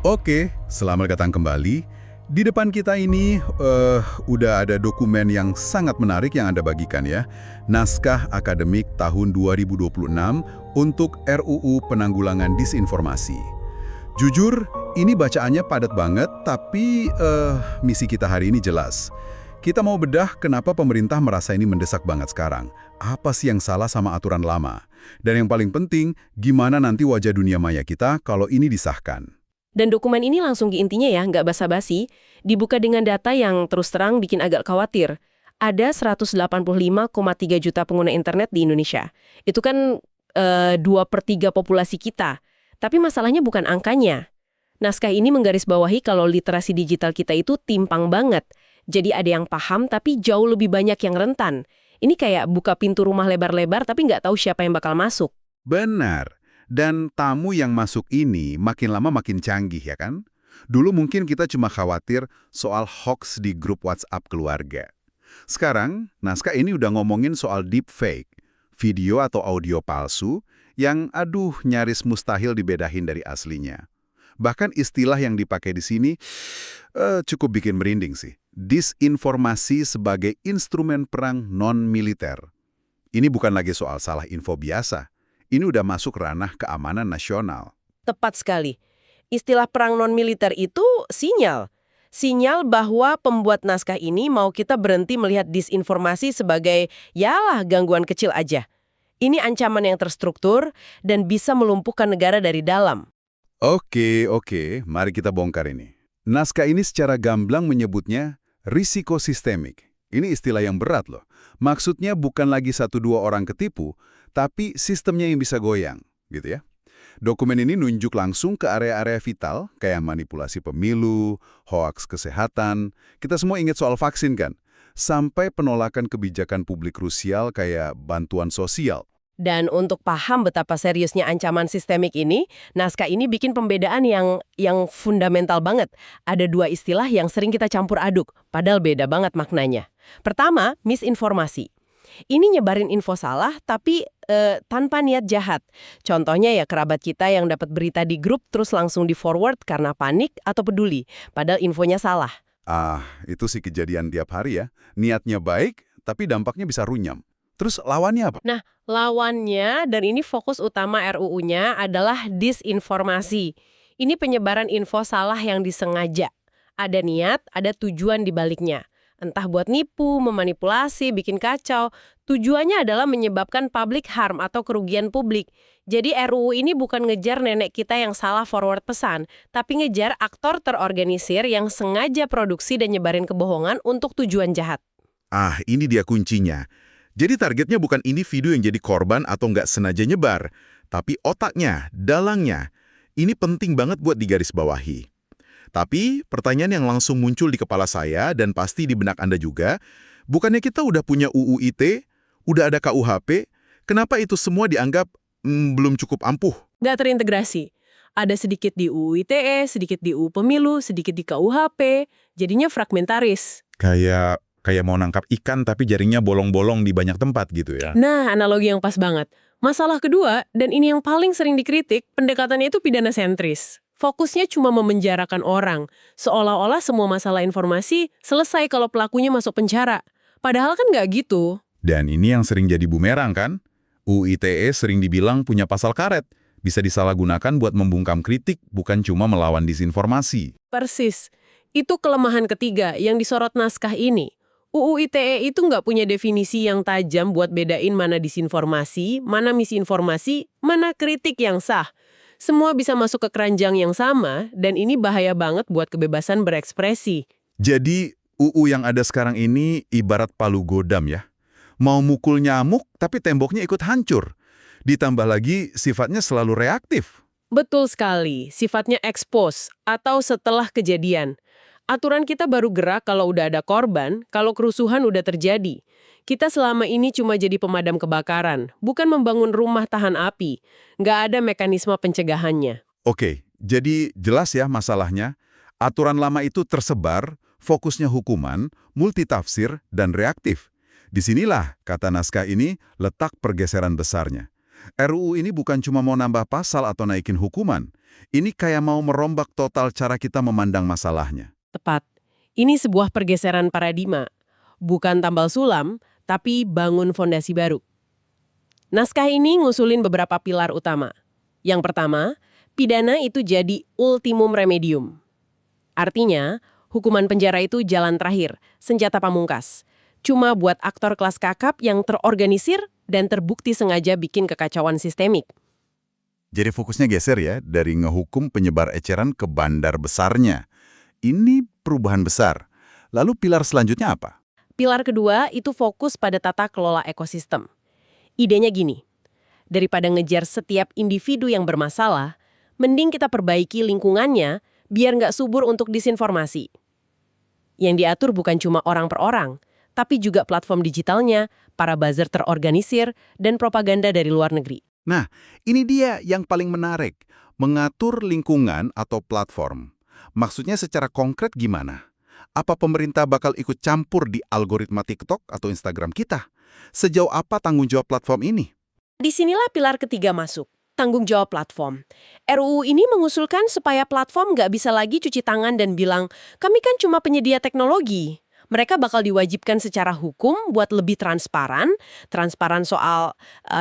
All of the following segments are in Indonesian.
Oke, selamat datang kembali. Di depan kita ini udah ada dokumen yang sangat menarik yang Anda bagikan ya. Naskah akademik tahun 2026 untuk RUU Penanggulangan Disinformasi. Jujur, ini bacaannya padat banget, tapi misi kita hari ini jelas. Kita mau bedah kenapa pemerintah merasa ini mendesak banget sekarang. Apa sih yang salah sama aturan lama? Dan yang paling penting, gimana nanti wajah dunia maya kita kalau ini disahkan? Dan dokumen ini langsung ke intinya ya, nggak basa-basi, dibuka dengan data yang terus terang bikin agak khawatir. Ada 185,3 juta pengguna internet di Indonesia. Itu kan 2/3 populasi kita. Tapi masalahnya bukan angkanya. Naskah ini menggarisbawahi kalau literasi digital kita itu timpang banget. Jadi ada yang paham tapi jauh lebih banyak yang rentan. Ini kayak buka pintu rumah lebar-lebar tapi nggak tahu siapa yang bakal masuk. Benar. Dan tamu yang masuk ini makin lama makin canggih ya kan? Dulu mungkin kita cuma khawatir soal hoax di grup WhatsApp keluarga. Sekarang, naskah ini udah ngomongin soal deepfake, video atau audio palsu yang nyaris mustahil dibedahin dari aslinya. Bahkan istilah yang dipakai di sini cukup bikin merinding sih. Disinformasi sebagai instrumen perang non-militer. Ini bukan lagi soal salah info biasa. Ini udah masuk ranah keamanan nasional. Tepat sekali. Istilah perang non-militer itu sinyal. Sinyal bahwa pembuat naskah ini mau kita berhenti melihat disinformasi sebagai yalah gangguan kecil aja. Ini ancaman yang terstruktur dan bisa melumpuhkan negara dari dalam. Oke, mari kita bongkar ini. Naskah ini secara gamblang menyebutnya risiko sistemik. Ini istilah yang berat loh. Maksudnya bukan lagi 1-2 orang ketipu, tapi sistemnya yang bisa goyang, gitu ya. Dokumen ini nunjuk langsung ke area-area vital, kayak manipulasi pemilu, hoaks kesehatan. Kita semua ingat soal vaksin kan? Sampai penolakan kebijakan publik krusial kayak bantuan sosial. Dan untuk paham betapa seriusnya ancaman sistemik ini, naskah ini bikin pembedaan yang fundamental banget. Ada 2 istilah yang sering kita campur aduk, padahal beda banget maknanya. Pertama, misinformasi. Ini nyebarin info salah, tapi tanpa niat jahat. Contohnya ya kerabat kita yang dapat berita di grup terus langsung di-forward karena panik atau peduli, padahal infonya salah. Itu sih kejadian tiap hari ya. Niatnya baik, tapi dampaknya bisa runyam. Terus lawannya apa? Nah, lawannya, dan ini fokus utama RUU-nya adalah disinformasi. Ini penyebaran info salah yang disengaja. Ada niat, ada tujuan di baliknya. Entah buat nipu, memanipulasi, bikin kacau. Tujuannya adalah menyebabkan public harm atau kerugian publik. Jadi RUU ini bukan ngejar nenek kita yang salah forward pesan, tapi ngejar aktor terorganisir yang sengaja produksi dan nyebarin kebohongan untuk tujuan jahat. Ini dia kuncinya. Jadi targetnya bukan individu yang jadi korban atau nggak sengaja nyebar, tapi otaknya, dalangnya. Ini penting banget buat digarisbawahi. Tapi pertanyaan yang langsung muncul di kepala saya dan pasti di benak Anda juga, bukannya kita udah punya UU ITE, udah ada KUHP, kenapa itu semua dianggap belum cukup ampuh? Nggak terintegrasi. Ada sedikit di UU ITE, sedikit di UU Pemilu, sedikit di KUHP, jadinya fragmentaris. Kayak mau nangkap ikan tapi jaringnya bolong-bolong di banyak tempat gitu ya. Nah, analogi yang pas banget. Masalah kedua, dan ini yang paling sering dikritik, pendekatannya itu pidana sentris. Fokusnya cuma memenjarakan orang, seolah-olah semua masalah informasi selesai kalau pelakunya masuk penjara. Padahal kan nggak gitu. Dan ini yang sering jadi bumerang kan? UU ITE sering dibilang punya pasal karet. Bisa disalahgunakan buat membungkam kritik, bukan cuma melawan disinformasi. Persis. Itu kelemahan ketiga yang disorot naskah ini. UU ITE itu nggak punya definisi yang tajam buat bedain mana disinformasi, mana misinformasi, mana kritik yang sah. Semua bisa masuk ke keranjang yang sama, dan ini bahaya banget buat kebebasan berekspresi. Jadi, UU yang ada sekarang ini ibarat palu godam ya. Mau mukul nyamuk, tapi temboknya ikut hancur. Ditambah lagi, sifatnya selalu reaktif. Betul sekali, sifatnya expose atau setelah kejadian. Aturan kita baru gerak kalau udah ada korban, kalau kerusuhan udah terjadi. Kita selama ini cuma jadi pemadam kebakaran, bukan membangun rumah tahan api. Nggak ada mekanisme pencegahannya. Oke, jadi jelas ya masalahnya. Aturan lama itu tersebar, fokusnya hukuman, multitafsir, dan reaktif. Disinilah, kata naskah ini, letak pergeseran besarnya. RUU ini bukan cuma mau nambah pasal atau naikin hukuman. Ini kayak mau merombak total cara kita memandang masalahnya. Tepat. Ini sebuah pergeseran paradigma. Bukan tambal sulam, tapi bangun fondasi baru. Naskah ini ngusulin beberapa pilar utama. Yang pertama, pidana itu jadi ultimum remedium. Artinya, hukuman penjara itu jalan terakhir, senjata pamungkas. Cuma buat aktor kelas kakap yang terorganisir dan terbukti sengaja bikin kekacauan sistemik. Jadi fokusnya geser ya, dari ngehukum penyebar eceran ke bandar besarnya. Ini perubahan besar. Lalu pilar selanjutnya apa? Pilar kedua itu fokus pada tata kelola ekosistem. Idenya gini, daripada ngejar setiap individu yang bermasalah, mending kita perbaiki lingkungannya biar nggak subur untuk disinformasi. Yang diatur bukan cuma orang per orang, tapi juga platform digitalnya, para buzzer terorganisir, dan propaganda dari luar negeri. Nah, ini dia yang paling menarik. Mengatur lingkungan atau platform. Maksudnya secara konkret gimana? Apa pemerintah bakal ikut campur di algoritma TikTok atau Instagram kita? Sejauh apa tanggung jawab platform ini? Disinilah pilar ketiga masuk, tanggung jawab platform. RUU ini mengusulkan supaya platform nggak bisa lagi cuci tangan dan bilang, kami kan cuma penyedia teknologi. Mereka bakal diwajibkan secara hukum buat lebih transparan soal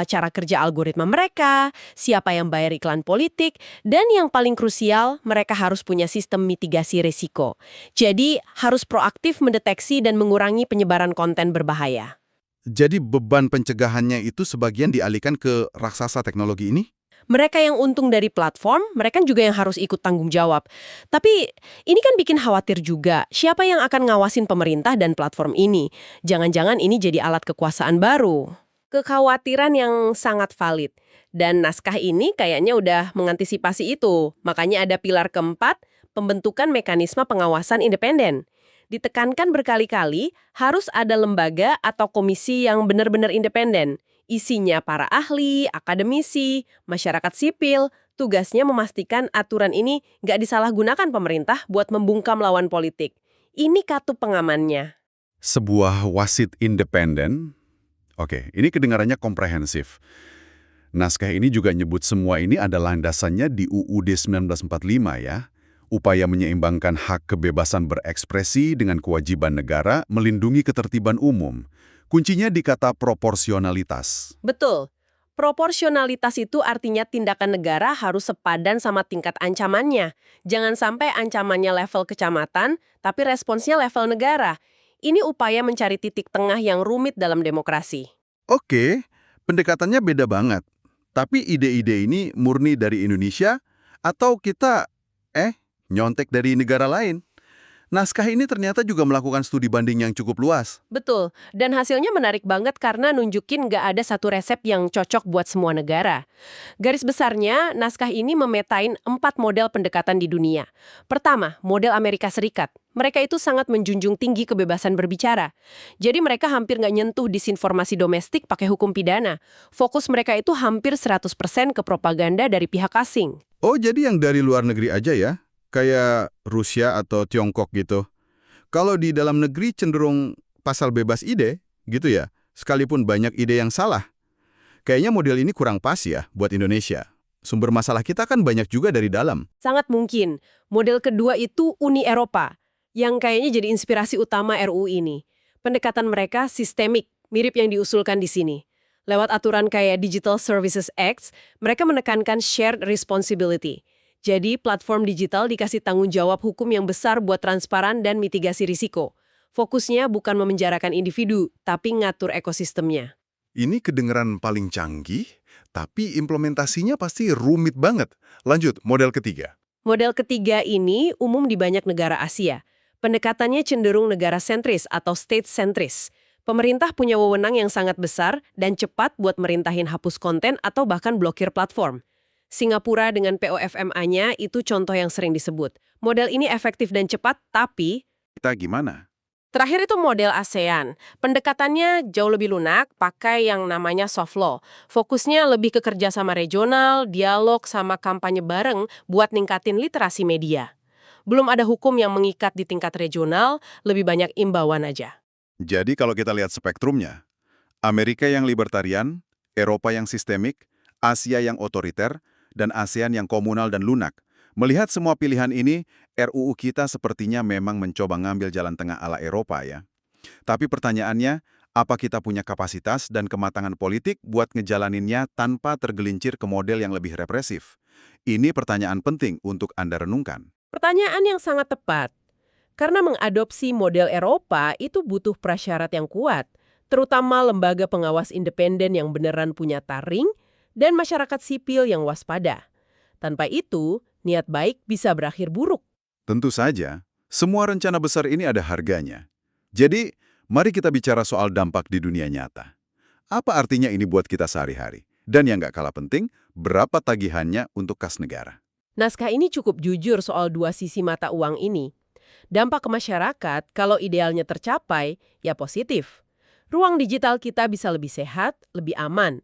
cara kerja algoritma mereka, siapa yang bayar iklan politik, dan yang paling krusial, mereka harus punya sistem mitigasi risiko. Jadi, harus proaktif mendeteksi dan mengurangi penyebaran konten berbahaya. Jadi beban pencegahannya itu sebagian dialihkan ke raksasa teknologi ini? Mereka yang untung dari platform, mereka juga yang harus ikut tanggung jawab. Tapi ini kan bikin khawatir juga, siapa yang akan ngawasin pemerintah dan platform ini? Jangan-jangan ini jadi alat kekuasaan baru. Kekhawatiran yang sangat valid. Dan naskah ini kayaknya udah mengantisipasi itu. Makanya ada pilar keempat, pembentukan mekanisme pengawasan independen. Ditekankan berkali-kali, harus ada lembaga atau komisi yang benar-benar independen. Isinya para ahli, akademisi, masyarakat sipil, tugasnya memastikan aturan ini nggak disalahgunakan pemerintah buat membungkam lawan politik. Ini kartu pengamannya. Sebuah wasit independen? Oke, ini kedengarannya komprehensif. Naskah ini juga nyebut semua ini ada landasannya di UUD 1945 ya. Upaya menyeimbangkan hak kebebasan berekspresi dengan kewajiban negara melindungi ketertiban umum. Kuncinya di kata proporsionalitas. Betul. Proporsionalitas itu artinya tindakan negara harus sepadan sama tingkat ancamannya. Jangan sampai ancamannya level kecamatan, tapi responsnya level negara. Ini upaya mencari titik tengah yang rumit dalam demokrasi. Oke, pendekatannya beda banget. Tapi ide-ide ini murni dari Indonesia atau kita nyontek dari negara lain? Naskah ini ternyata juga melakukan studi banding yang cukup luas. Betul, dan hasilnya menarik banget karena nunjukin nggak ada satu resep yang cocok buat semua negara. Garis besarnya, naskah ini memetain 4 model pendekatan di dunia. Pertama, model Amerika Serikat. Mereka itu sangat menjunjung tinggi kebebasan berbicara. Jadi mereka hampir nggak nyentuh disinformasi domestik pakai hukum pidana. Fokus mereka itu hampir 100% ke propaganda dari pihak asing. Oh, jadi yang dari luar negeri aja ya? Kayak Rusia atau Tiongkok gitu. Kalau di dalam negeri cenderung pasal bebas ide, gitu ya, sekalipun banyak ide yang salah. Kayaknya model ini kurang pas ya buat Indonesia. Sumber masalah kita kan banyak juga dari dalam. Sangat mungkin. Model kedua itu Uni Eropa, yang kayaknya jadi inspirasi utama RUU ini. Pendekatan mereka sistemik, mirip yang diusulkan di sini. Lewat aturan kayak Digital Services Act, mereka menekankan shared responsibility. Jadi, platform digital dikasih tanggung jawab hukum yang besar buat transparan dan mitigasi risiko. Fokusnya bukan memenjarakan individu, tapi ngatur ekosistemnya. Ini kedengeran paling canggih, tapi implementasinya pasti rumit banget. Lanjut, model ketiga. Model ketiga ini umum di banyak negara Asia. Pendekatannya cenderung negara sentris atau state sentris. Pemerintah punya wewenang yang sangat besar dan cepat buat merintahin hapus konten atau bahkan blokir platform. Singapura dengan POFMA-nya itu contoh yang sering disebut. Model ini efektif dan cepat, tapi Kita gimana? terakhir itu model ASEAN. Pendekatannya jauh lebih lunak, pakai yang namanya soft law. Fokusnya lebih ke kerjasama regional, dialog, sama kampanye bareng buat ningkatin literasi media. Belum ada hukum yang mengikat di tingkat regional, lebih banyak imbauan aja. Jadi kalau kita lihat spektrumnya, Amerika yang libertarian, Eropa yang sistemik, Asia yang otoriter, dan ASEAN yang komunal dan lunak. Melihat semua pilihan ini, RUU kita sepertinya memang mencoba ngambil jalan tengah ala Eropa ya. Tapi pertanyaannya, apa kita punya kapasitas dan kematangan politik buat ngejalaninnya tanpa tergelincir ke model yang lebih represif? Ini pertanyaan penting untuk Anda renungkan. Pertanyaan yang sangat tepat. Karena mengadopsi model Eropa itu butuh prasyarat yang kuat, terutama lembaga pengawas independen yang beneran punya taring dan masyarakat sipil yang waspada. Tanpa itu, niat baik bisa berakhir buruk. Tentu saja, semua rencana besar ini ada harganya. Jadi, mari kita bicara soal dampak di dunia nyata. Apa artinya ini buat kita sehari-hari? Dan yang nggak kalah penting, berapa tagihannya untuk kas negara? Naskah ini cukup jujur soal dua sisi mata uang ini. Dampak ke masyarakat, kalau idealnya tercapai, ya positif. Ruang digital kita bisa lebih sehat, lebih aman.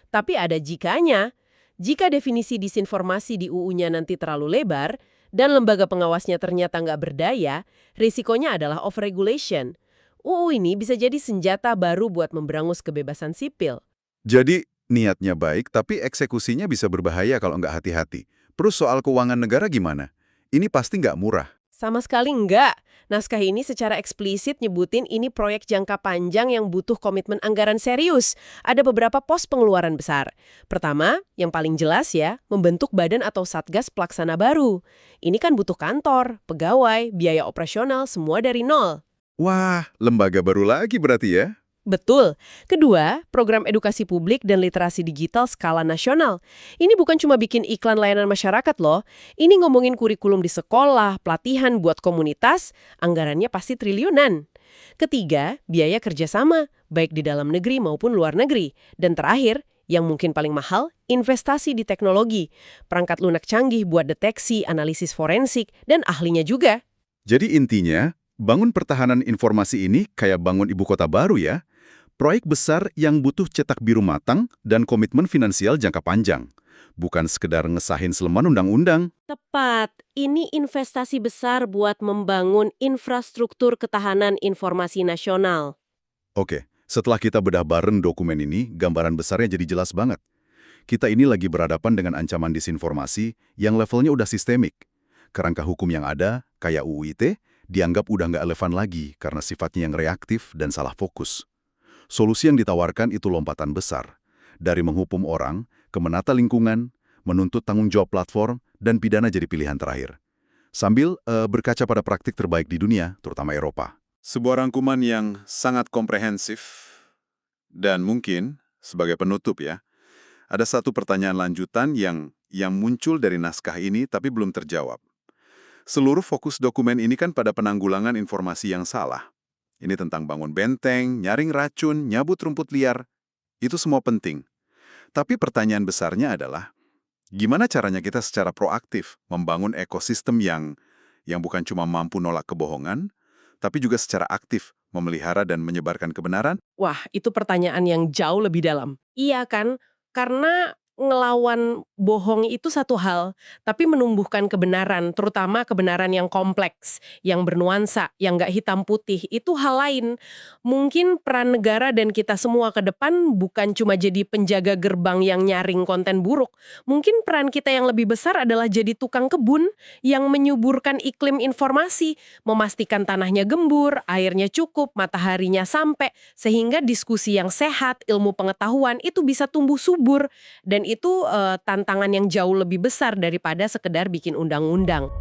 Tapi ada jikanya. Jika definisi disinformasi di UU-nya nanti terlalu lebar, dan lembaga pengawasnya ternyata nggak berdaya, risikonya adalah overregulation. UU ini bisa jadi senjata baru buat memberangus kebebasan sipil. Jadi, niatnya baik, tapi eksekusinya bisa berbahaya kalau nggak hati-hati. Terus soal keuangan negara gimana? Ini pasti nggak murah. Sama sekali enggak. Naskah ini secara eksplisit nyebutin ini proyek jangka panjang yang butuh komitmen anggaran serius. Ada beberapa pos pengeluaran besar. Pertama, yang paling jelas ya, membentuk badan atau satgas pelaksana baru. Ini kan butuh kantor, pegawai, biaya operasional, semua dari nol. Wah, lembaga baru lagi berarti ya? Betul. Kedua, program edukasi publik dan literasi digital skala nasional. Ini bukan cuma bikin iklan layanan masyarakat loh. Ini ngomongin kurikulum di sekolah, pelatihan buat komunitas, anggarannya pasti triliunan. Ketiga, biaya kerjasama, baik di dalam negeri maupun luar negeri. Dan terakhir, yang mungkin paling mahal, investasi di teknologi. Perangkat lunak canggih buat deteksi, analisis forensik, dan ahlinya juga. Jadi intinya, bangun pertahanan informasi ini kayak bangun ibu kota baru ya. Proyek besar yang butuh cetak biru matang dan komitmen finansial jangka panjang. Bukan sekedar ngesahin seleman undang-undang. Tepat, ini investasi besar buat membangun infrastruktur ketahanan informasi nasional. Oke, setelah kita bedah bareng dokumen ini, gambaran besarnya jadi jelas banget. Kita ini lagi berhadapan dengan ancaman disinformasi yang levelnya udah sistemik. Kerangka hukum yang ada, kayak UU ITE, dianggap udah nggak relevan lagi karena sifatnya yang reaktif dan salah fokus. Solusi yang ditawarkan itu lompatan besar, dari menghukum orang, ke menata lingkungan, menuntut tanggung jawab platform, dan pidana jadi pilihan terakhir. Sambil berkaca pada praktik terbaik di dunia, terutama Eropa. Sebuah rangkuman yang sangat komprehensif, dan mungkin, sebagai penutup ya, ada satu pertanyaan lanjutan yang muncul dari naskah ini tapi belum terjawab. Seluruh fokus dokumen ini kan pada penanggulangan informasi yang salah. Ini tentang bangun benteng, nyaring racun, nyabut rumput liar. Itu semua penting. Tapi pertanyaan besarnya adalah, gimana caranya kita secara proaktif membangun ekosistem yang bukan cuma mampu nolak kebohongan, tapi juga secara aktif memelihara dan menyebarkan kebenaran? Wah, itu pertanyaan yang jauh lebih dalam. Iya kan? Karena ngelawan bohong itu satu hal, tapi menumbuhkan kebenaran, terutama kebenaran yang kompleks, yang bernuansa, yang nggak hitam putih, itu hal lain. Mungkin peran negara dan kita semua ke depan bukan cuma jadi penjaga gerbang yang nyaring konten buruk. Mungkin peran kita yang lebih besar adalah jadi tukang kebun yang menyuburkan iklim informasi, memastikan tanahnya gembur, airnya cukup, mataharinya sampai, sehingga diskusi yang sehat, ilmu pengetahuan itu bisa tumbuh subur. Dan itu tantangan yang jauh lebih besar daripada sekedar bikin undang-undang.